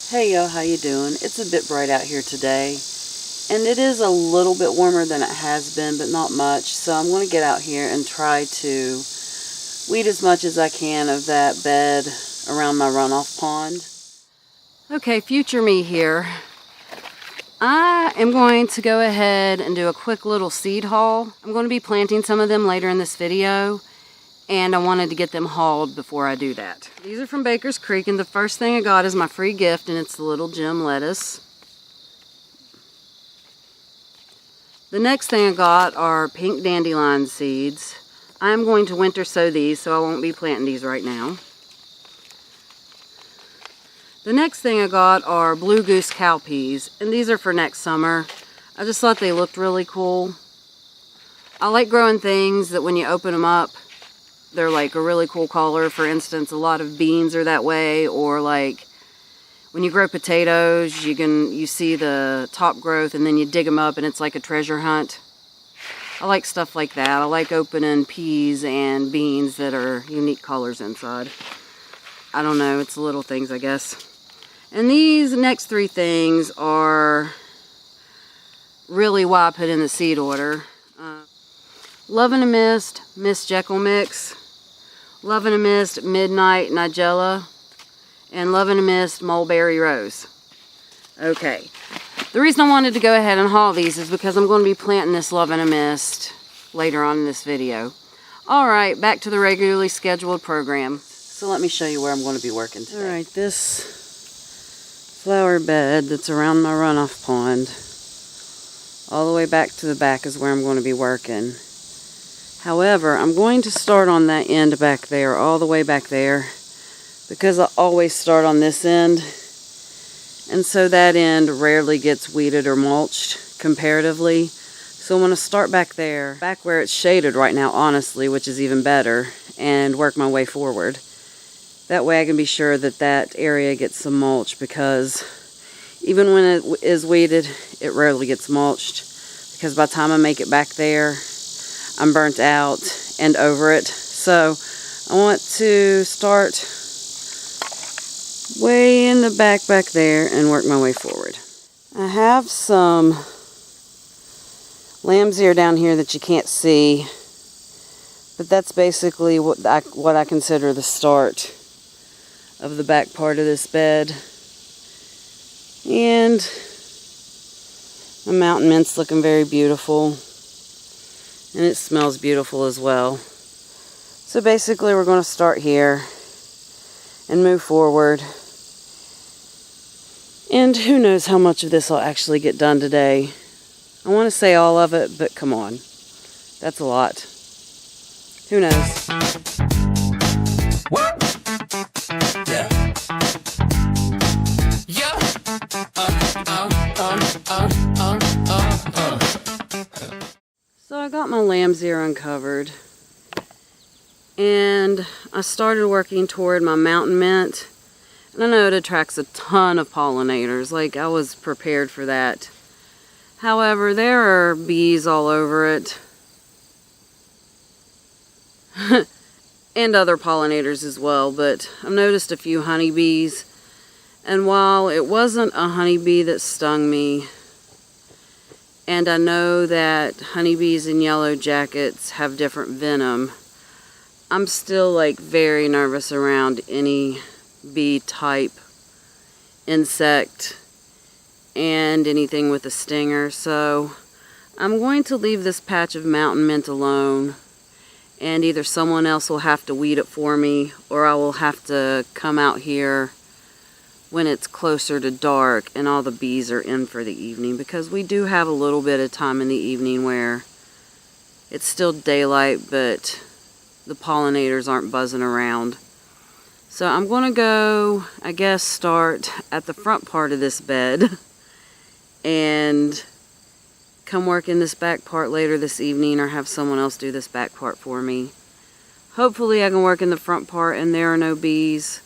Hey yo, how you doing? It's a bit bright out here today, and it is a little bit warmer than it has been, but not much. So I'm going to get out here and try to weed as much as I can of that bed around my runoff pond. Okay, future me here. I am going to go ahead and do a quick little seed haul. I'm going to be planting some of them later in this video, and I wanted to get them hauled before I do that. These are from Baker's Creek, and the first thing I got is my free gift, and it's the little gem lettuce. The next thing I got are pink dandelion seeds. I'm going to winter sow these, so I won't be planting these right now. The next thing I got are blue goose cowpeas, and these are for next summer. I just thought they looked really cool. I like growing things that when you open them up, they're like a really cool color. For instance, a lot of beans are that way, or like when you grow potatoes, you see the top growth and then you dig them up and it's like a treasure hunt. I like stuff like that. I like opening peas and beans that are unique colors inside. I don't know, it's little things, I guess. And these next three things are really why I put in the seed order. Love and a Mist, Miss Jekyll Mix, Love and a Mist, Midnight Nigella, and Love and a Mist, Mulberry Rose. Okay, the reason I wanted to go ahead and haul these is because I'm going to be planting this Love and a Mist later on in this video. Alright, back to the regularly scheduled program. So let me show you where I'm going to be working today. Alright, this flower bed that's around my runoff pond, all the way back to the back is where I'm going to be working. However, I'm going to start on that end back there, all the way back there, because I always start on this end, and so that end rarely gets weeded or mulched comparatively. So I'm going to start back there, back where it's shaded right now, honestly, which is even better, and work my way forward. That way I can be sure that that area gets some mulch, because even when it is weeded, it rarely gets mulched, because by the time I make it back there, I'm burnt out and over it. So I want to start way in the back there and work my way forward. I have some lamb's ear down here that you can't see, but that's basically what I consider the start of the back part of this bed. And my mountain mint's looking very beautiful. And it smells beautiful as well. So basically we're going to start here and move forward. And who knows how much of this I'll actually get done today. I want to say all of it, but come on. That's a lot. Who knows? What? Yeah. Yeah. So I got my lamb's ear uncovered, and I started working toward my mountain mint, and I know it attracts a ton of pollinators, like I was prepared for that. However, there are bees all over it, and other pollinators as well, but I've noticed a few honeybees, and while it wasn't a honeybee that stung me, and I know that honeybees and yellow jackets have different venom, I'm still like very nervous around any bee type insect and anything with a stinger. So I'm going to leave this patch of mountain mint alone, and either someone else will have to weed it for me, or I will have to come out here when it's closer to dark and all the bees are in for the evening, because we do have a little bit of time in the evening where it's still daylight but the pollinators aren't buzzing around. So I'm going to go, I guess, start at the front part of this bed and come work in this back part later this evening, or have someone else do this back part for me. Hopefully I can work in the front part and there are no bees.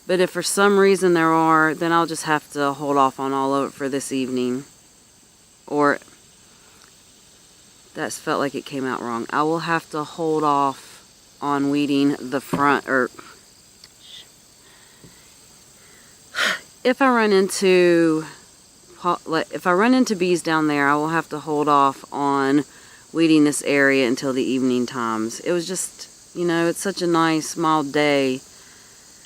But if for some reason there are, then I'll just have to hold off on all of it for this evening. Or, that felt like it came out wrong. I will have to hold off on weeding the front, or if I run into bees down there, I will have to hold off on weeding this area until the evening times. It was just, you know, it's such a nice mild day.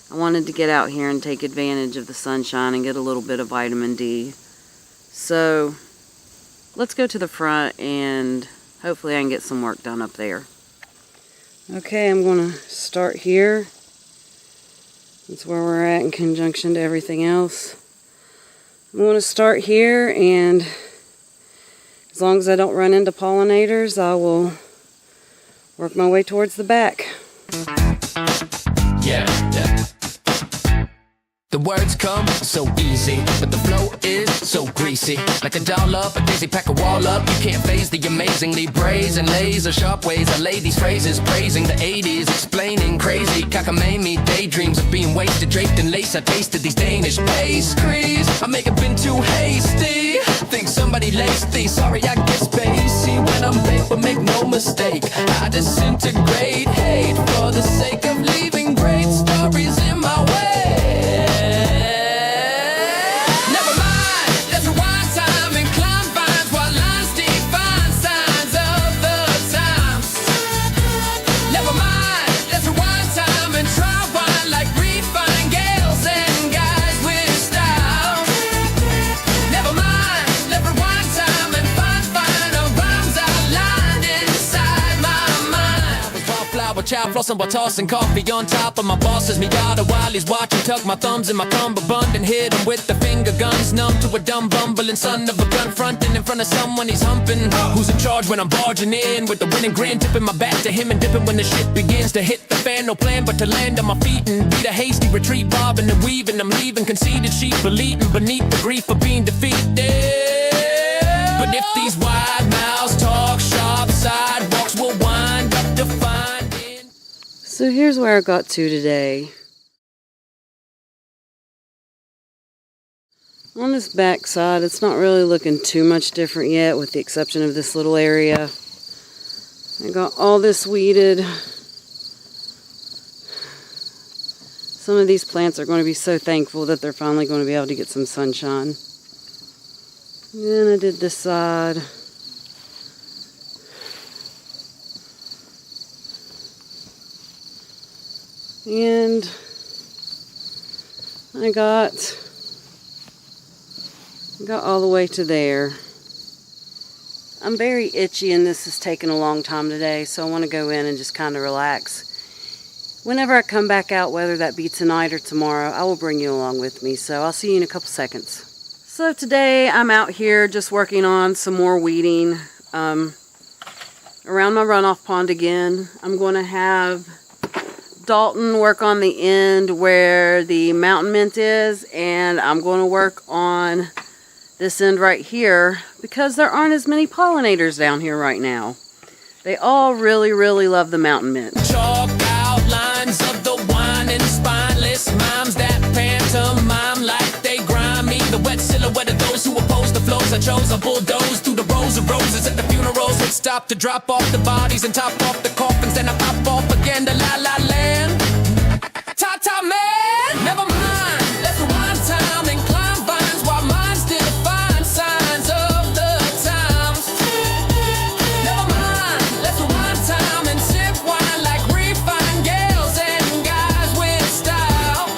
I wanted to get out here and take advantage of the sunshine and get a little bit of vitamin D. So let's go to the front and hopefully I can get some work done up there. Okay, I'm going to start here. That's where we're at in conjunction to everything else. I'm going to start here, and as long as I don't run into pollinators, I will work my way towards the back. Yeah. The words come so easy, but the flow is so greasy. Like a doll up, a daisy pack a wall up. You can't phase the amazingly brazen laser sharp ways. I lay these phrases praising the 80s, explaining crazy cockamamie daydreams of being wasted, draped in lace. I tasted these Danish pastries. I may have been too hasty. Think somebody laced these. Sorry, I get spacey when I'm late, but make no mistake, I disintegrate hate for the sake of leaving great stories in my way. Chow flossing while tossing coffee on top of my boss's Miata while he's watching. Tuck my thumbs in my cummerbund and hit him with the finger guns. Numb to a dumb bumbling son of a gun, fronting in front of someone he's humping. Who's in charge when I'm barging in with the winning grin, tipping my back to him and dipping when the shit begins to hit the fan. No plan but to land on my feet and beat a hasty retreat, bobbing and weaving. I'm leaving conceited sheep bleeding beneath the grief of being defeated. But if these wide mouths talk, sharp sidewalks will wind up to find. So here's where I got to today. On this back side, it's not really looking too much different yet, with the exception of this little area. I got all this weeded. Some of these plants are going to be so thankful that they're finally going to be able to get some sunshine. And then I did this side. And I got all the way to there. I'm very itchy and this has taken a long time today, so I want to go in and just kind of relax. Whenever I come back out, whether that be tonight or tomorrow, I will bring you along with me, so I'll see you in a couple seconds. So today I'm out here just working on some more weeding around my runoff pond again. I'm going to have Dalton work on the end where the mountain mint is, and I'm going to work on this end right here because there aren't as many pollinators down here right now. They all really, really love the mountain mint. Chalk outlines of the whining spineless mimes that pantomime like they grimy. The wet silhouette of those who oppose the flows I chose. I bulldoze through the rows of roses at the funerals. Hit stop to drop off the bodies and top off the coffins. Then I pop off again to La La Land. Ta-ta man, never mind. Let's rewind time and climb vines while mine still find signs of the times. Never mind, let's rewind time and sip wine like refined gals and guys with style.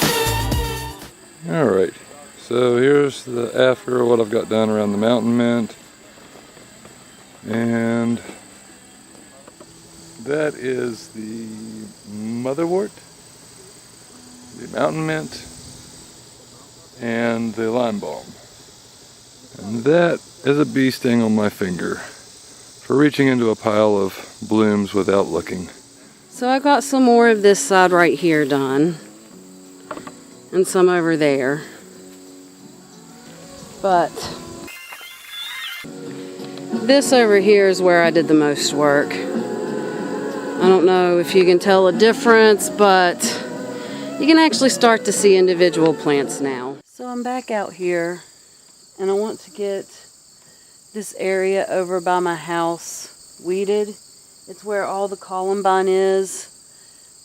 Alright, so here's the after what I've got done around the mountain mint. And that is the motherwort, the mountain mint, and the lime balm. And that is a bee sting on my finger for reaching into a pile of blooms without looking. So I got some more of this side right here done, and some over there. But this over here is where I did the most work. I don't know if you can tell a difference, but you can actually start to see individual plants now. So I'm back out here, and I want to get this area over by my house weeded. It's where all the columbine is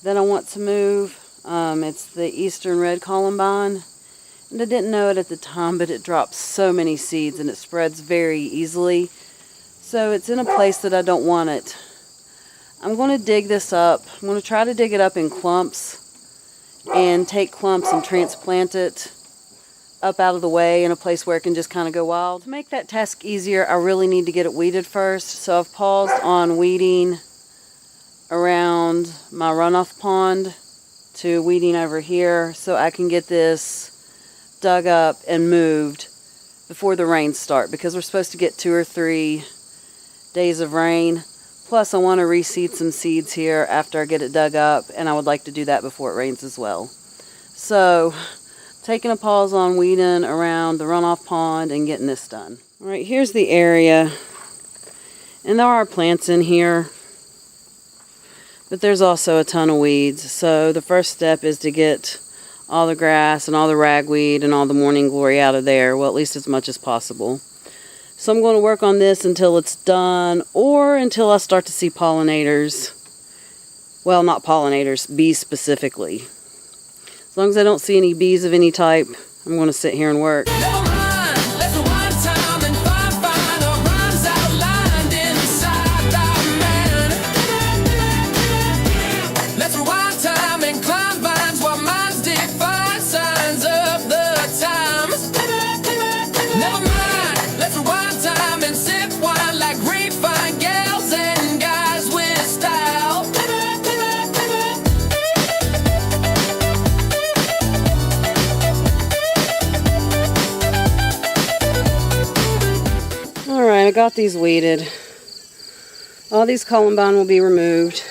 that I want to move. It's the Eastern Red Columbine. And And I didn't know it at the time, but it drops so many seeds and it spreads very easily. So it's in a place that I don't want it. I'm going to dig this up. I'm going to try to dig it up in clumps and take clumps and transplant it up out of the way in a place where it can just kind of go wild. To make that task easier, I really need to get it weeded first. So I've paused on weeding around my runoff pond to weeding over here so I can get this dug up and moved before the rains start, because we're supposed to get 2 or 3 days of rain. Plus I want to reseed some seeds here after I get it dug up, and I would like to do that before it rains as well. So taking a pause on weeding around the runoff pond and getting this done. Alright, here's the area, and there are plants in here, but there's also a ton of weeds. So the first step is to get all the grass and all the ragweed and all the morning glory out of there, well, at least as much as possible. So I'm going to work on this until it's done, or until I start to see pollinators. Well, not pollinators, bees specifically. As long as I don't see any bees of any type, I'm going to sit here and work. I got these weeded. All these columbine will be removed.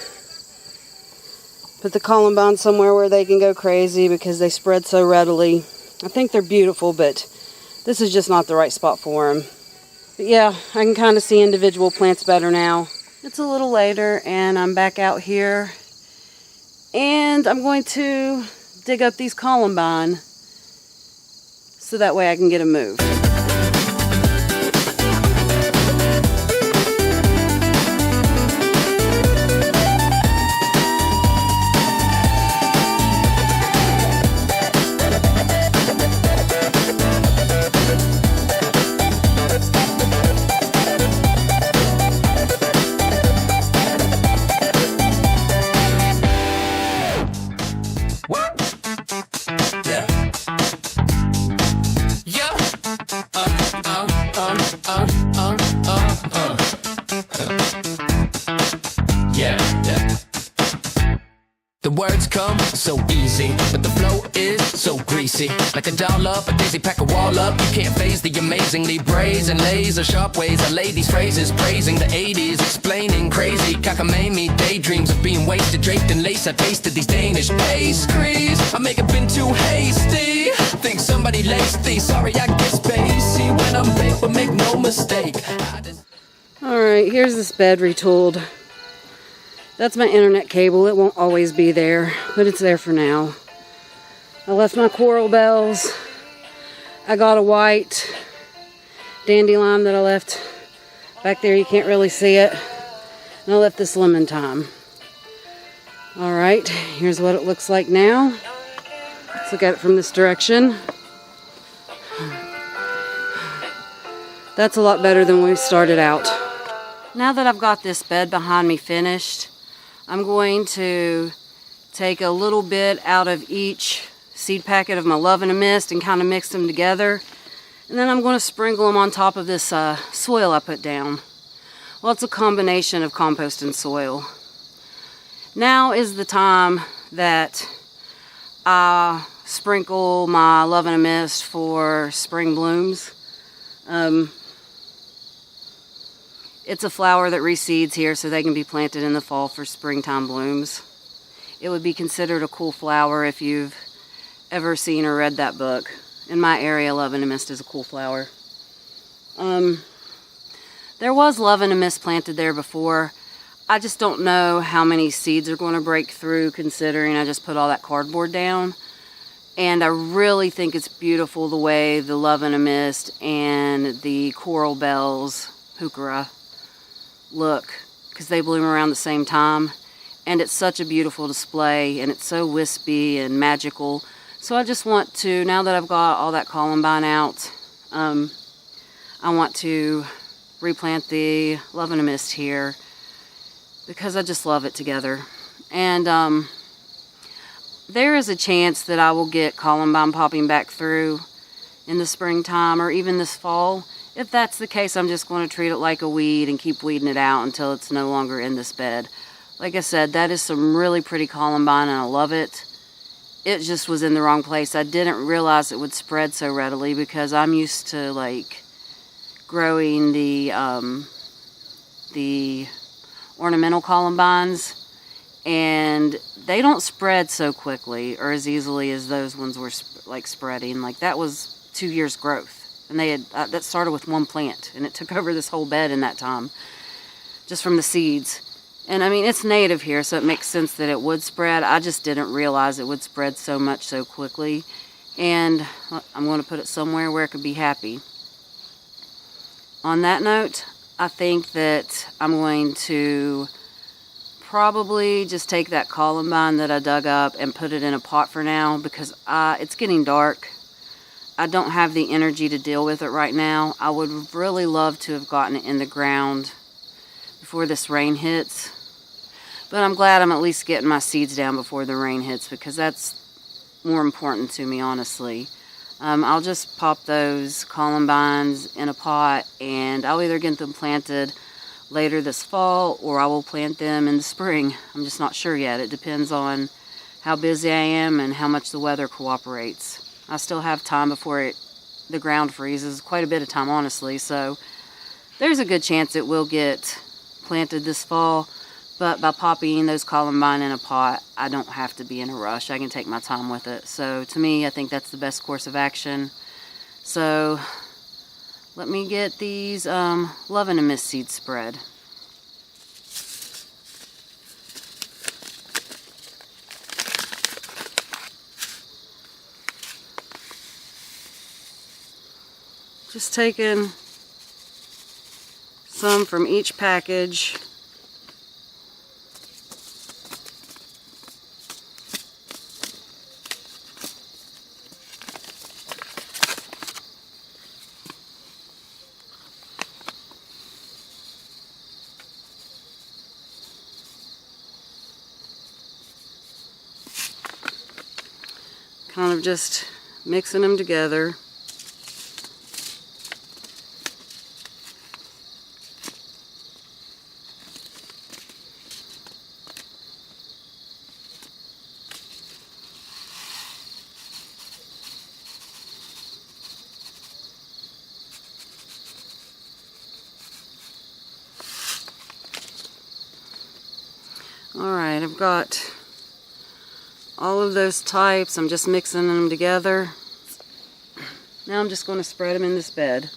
Put the columbine somewhere where they can go crazy because they spread so readily. I think they're beautiful, but this is just not the right spot for them. But yeah, I can kind of see individual plants better now. It's a little later and I'm back out here. And I'm going to dig up these columbine so that way I can get them moved. The words come so easy, but the flow is so greasy. Like a doll up, a daisy pack a wall up. You can't phase the amazingly brazen laser sharp ways. I lay these phrases, praising the 80s, explaining crazy cockamamie daydreams of being wasted, draped in lace. I tasted these Danish pastries. I may have been too hasty. Think somebody laced these. Sorry, I get spacey when I'm late, but make no mistake. Alright, here's this bed retooled. That's my internet cable. It won't always be there, but it's there for now. I left my coral bells. I got a white dandelion that I left back there. You can't really see it. And I left this lemon thyme. Alright, here's what it looks like now. Let's look at it from this direction. That's a lot better than when we started out. Now that I've got this bed behind me finished, I'm going to take a little bit out of each seed packet of my Love in a Mist and kind of mix them together. And then I'm going to sprinkle them on top of this soil I put down. Well, it's a combination of compost and soil. Now is the time that I sprinkle my Love in a Mist for spring blooms. It's a flower that reseeds here so they can be planted in the fall for springtime blooms. It would be considered a cool flower if you've ever seen or read that book. In my area, Love in a Mist is a cool flower. There was Love in a Mist planted there before. I just don't know how many seeds are going to break through, considering I just put all that cardboard down. And I really think it's beautiful the way the Love in a Mist and the coral bells, heuchera, look, because they bloom around the same time, and it's such a beautiful display, and it's so wispy and magical. So I just want to, now that I've got all that columbine out, I want to replant the Love in a Mist here because I just love it together. And there is a chance that I will get columbine popping back through in the springtime or even this fall. If that's the case, I'm just going to treat it like a weed and keep weeding it out until it's no longer in this bed. Like I said, that is some really pretty columbine and I love it. It just was in the wrong place. I didn't realize it would spread so readily because I'm used to like growing the ornamental columbines, and they don't spread so quickly or as easily as those ones were like spreading. Like that was 2 years growth, and they had that started with one plant, and it took over this whole bed in that time, just from the seeds. And I mean, it's native here, so it makes sense that it would spread. I just didn't realize it would spread so much so quickly. And I'm going to put it somewhere where it could be happy. On that note, I think that I'm going to probably just take that columbine that I dug up and put it in a pot for now because it's getting dark. I don't have the energy to deal with it right now. I would really love to have gotten it in the ground before this rain hits. But I'm glad I'm at least getting my seeds down before the rain hits because that's more important to me, honestly. I'll just pop those columbines in a pot and I'll either get them planted later this fall or I will plant them in the spring. I'm just not sure yet. It depends on how busy I am and how much the weather cooperates. I still have time before the ground freezes, quite a bit of time, honestly. So there's a good chance it will get planted this fall. But by popping those columbine in a pot, I don't have to be in a rush. I can take my time with it. So to me, I think that's the best course of action. So let me get these Love in a Mist seeds spread. Just taking some from each package. Kind of just mixing them together. Alright, I've got all of those types. I'm just mixing them together. Now I'm just going to spread them in this bed.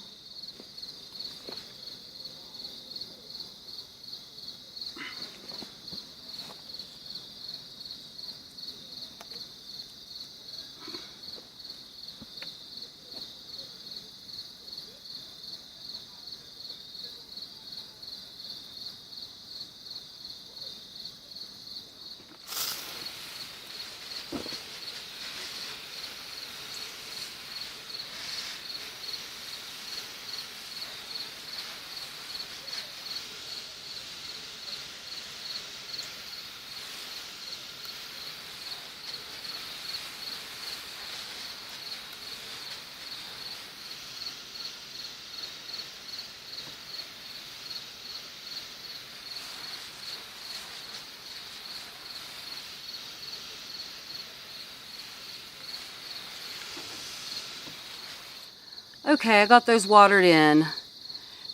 Okay, I got those watered in.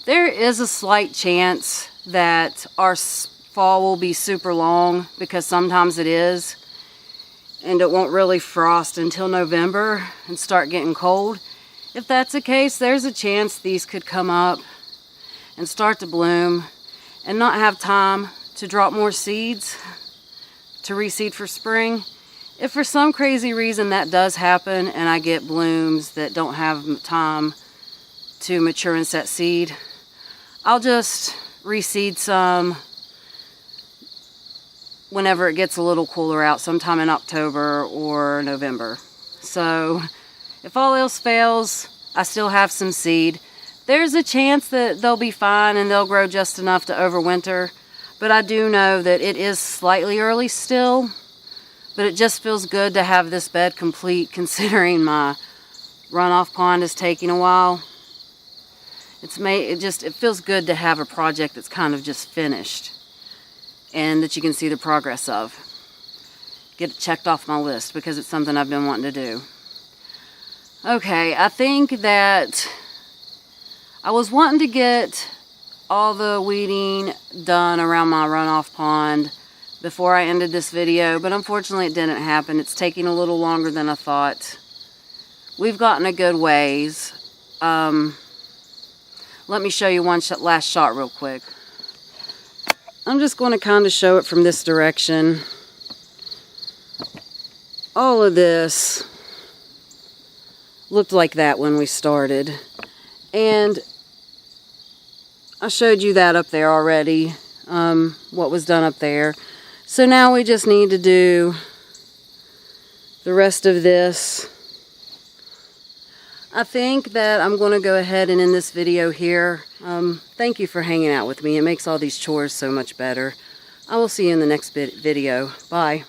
There is a slight chance that our fall will be super long because sometimes it is, and it won't really frost until November and start getting cold. If that's the case, there's a chance these could come up and start to bloom and not have time to drop more seeds to reseed for spring. If for some crazy reason that does happen and I get blooms that don't have time to mature and set seed, I'll just reseed some whenever it gets a little cooler out, sometime in October or November. So if all else fails, I still have some seed. There's a chance that they'll be fine and they'll grow just enough to overwinter. But I do know that it is slightly early still. But it just feels good to have this bed complete considering my runoff pond is taking a while. It feels good to have a project that's kind of just finished and that you can see the progress of. Get it checked off my list because it's something I've been wanting to do. Okay, I think that I was wanting to get all the weeding done around my runoff pond before I ended this video, but unfortunately it didn't happen. It's taking a little longer than I thought. We've gotten a good ways. Let me show you one last shot real quick. I'm just going to kind of show it from this direction. All of this looked like that when we started. And I showed you that up there already, what was done up there. So now we just need to do the rest of this. I think that I'm going to go ahead and end this video here. Thank you for hanging out with me. It makes all these chores so much better. I will see you in the next video. Bye.